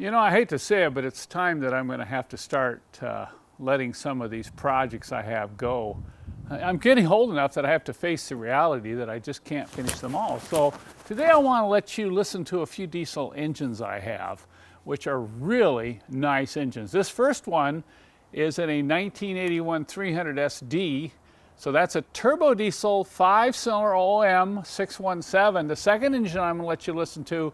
You know, I hate to say it, but it's time that I'm going to have to start letting some of these projects I have go. I'm getting old enough that I have to face the reality that I just can't finish them all. So today I want to let you listen to a few diesel engines I have, which are really nice engines. This first one is in a 1981 300 SD. So that's a turbo diesel 5-cylinder OM 617. The second engine I'm going to let you listen to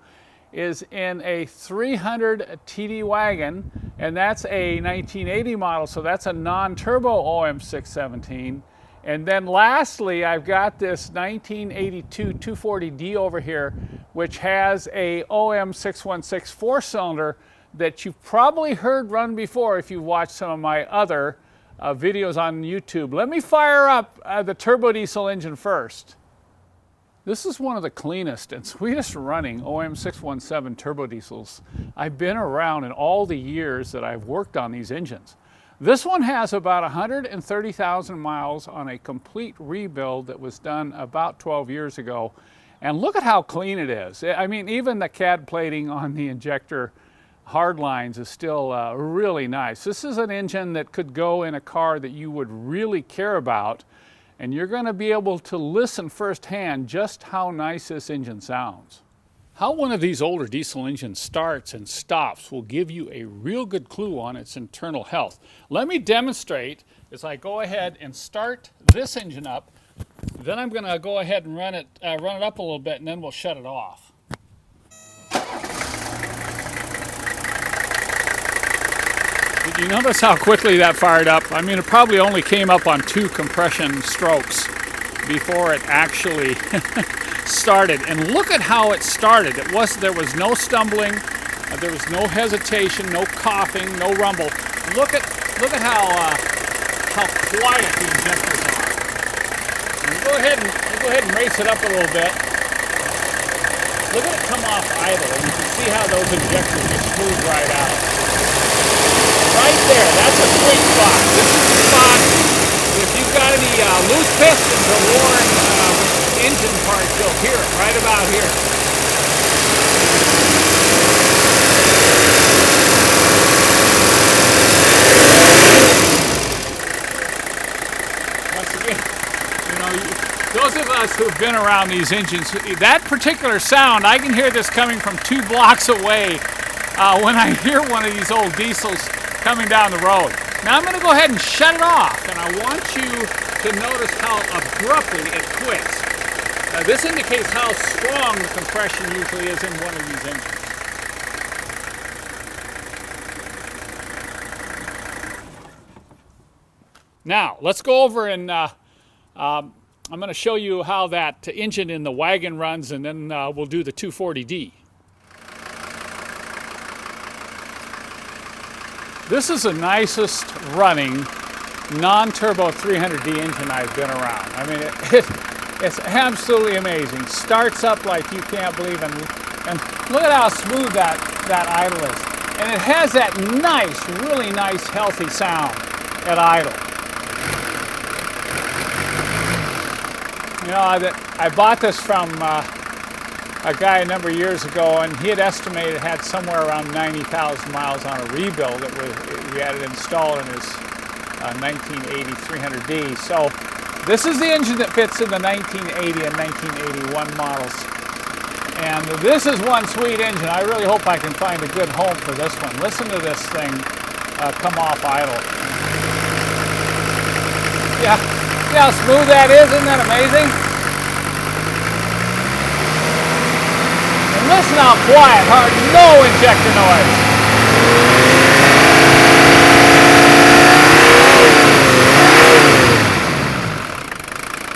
is in a 300 TD wagon, and that's a 1980 model, so that's a non-turbo OM 617. And then lastly, I've got this 1982 240D over here, which has a OM 616 4-cylinder that you've probably heard run before if you've watched some of my other videos on YouTube. Let me fire up the turbo diesel engine first. This is one of the cleanest and sweetest running OM 617 turbo diesels I've been around in all the years that I've worked on these engines. This one has about 130,000 miles on a complete rebuild that was done about 12 years ago. And look at how clean it is. I mean, even the CAD plating on the injector hard lines is still really nice. This is an engine that could go in a car that you would really care about, and you're going to be able to listen firsthand just how nice this engine sounds. How one of these older diesel engines starts and stops will give you a real good clue on its internal health. Let me demonstrate as I go ahead and start this engine up. Then I'm going to go ahead and run it up a little bit, and then we'll shut it off. Did you notice how quickly that fired up? I mean, it probably only came up on 2 compression strokes before it actually started. And look at how it started. There was no stumbling, there was no hesitation, no coughing, no rumble. Look at how quiet the injectors are. And we'll go ahead and race it up a little bit. Look at it come off idle, and you can see how those injectors just move right out. Right there, that's a sweet spot. This is the spot, if you've got any loose pistons or worn engine parts, you'll hear it right about here. Once again, you know, those of us who've been around these engines, that particular sound, I can hear this coming from 2 blocks away when I hear one of these old diesels coming down the road. Now I'm going to go ahead and shut it off, and I want you to notice how abruptly it quits. This indicates how strong the compression usually is in one of these engines. Now let's go over and I'm going to show you how that engine in the wagon runs, and then we'll do the 240D. This is the nicest running non-turbo 300D engine I've been around. I mean, it's absolutely amazing. Starts up like you can't believe, and look at how smooth that idle is. And it has that nice, really nice, healthy sound at idle. You know, I bought this from a guy a number of years ago, and he had estimated it had somewhere around 90,000 miles on a rebuild that he had it installed in his 1980 300D. So this is the engine that fits in the 1980 and 1981 models. And this is one sweet engine. I really hope I can find a good home for this one. Listen to this thing come off idle. Yeah, see how smooth that is? Isn't that amazing? Listen how quiet, hard, no injector noise.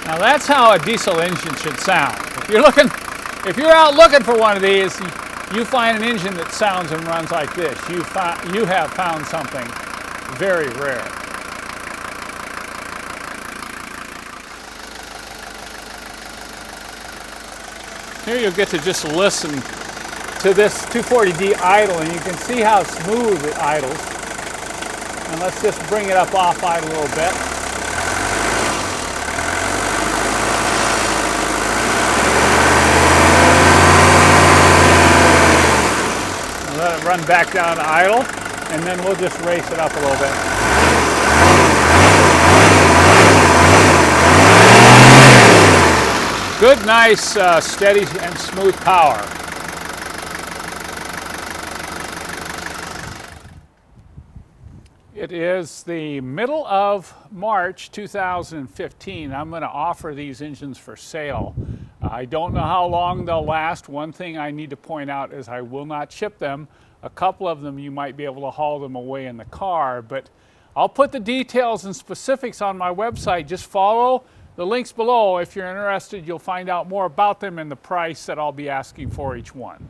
Now that's how a diesel engine should sound. If you're out looking for one of these, you find an engine that sounds and runs like this. You have found something very rare. Here you'll get to just listen to this 240D idle, and you can see how smooth it idles. And let's just bring it up off idle a little bit. run back down to idle, and then we'll just race it up a little bit. Good, nice, steady and smooth power. It is the middle of March 2015. I'm going to offer these engines for sale. I don't know how long they'll last. One thing I need to point out is I will not ship them. A couple of them you might be able to haul them away in the car, but I'll put the details and specifics on my website. Just follow the links below. If you're interested, you'll find out more about them and the price that I'll be asking for each one.